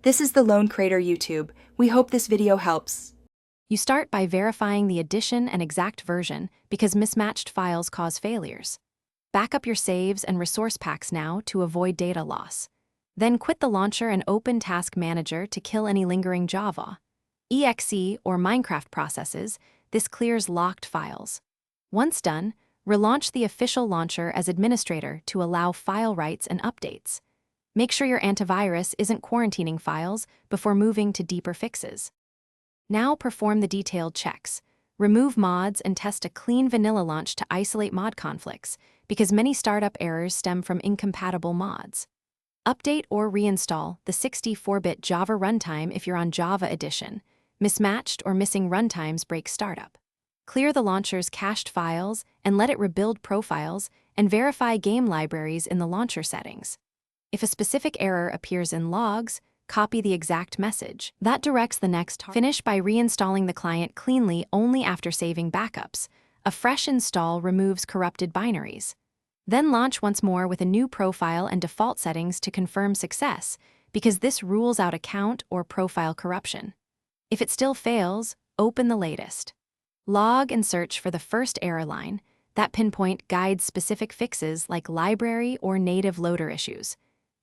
This is the Lone Crater YouTube. We hope this video helps. You start by verifying the edition and exact version because mismatched files cause failures. Back up your saves and resource packs now to avoid data loss. Then quit the launcher and open Task Manager to kill any lingering Java, exe, or Minecraft processes. This clears locked files. Once done, relaunch the official launcher as administrator to allow file writes and updates. Make sure your antivirus isn't quarantining files before moving to deeper fixes. Now perform the detailed checks. Remove mods and test a clean vanilla launch to isolate mod conflicts, because many startup errors stem from incompatible mods. Update or reinstall the 64-bit Java runtime if you're on Java Edition. Mismatched or missing runtimes break startup. Clear the launcher's cached files and let it rebuild profiles, and verify game libraries in the launcher settings. If a specific error appears in logs, copy the exact message. That directs the next target. Finish by reinstalling the client cleanly only after saving backups. A fresh install removes corrupted binaries. Then launch once more with a new profile and default settings to confirm success, because this rules out account or profile corruption. If it still fails, open the latest. Log and search for the first error line. That pinpoint guides specific fixes like library or native loader issues.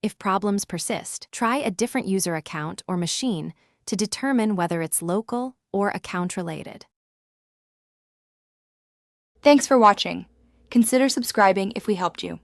If problems persist, try a different user account or machine to determine whether it's local or account-related. Thanks for watching. Consider subscribing if we helped you.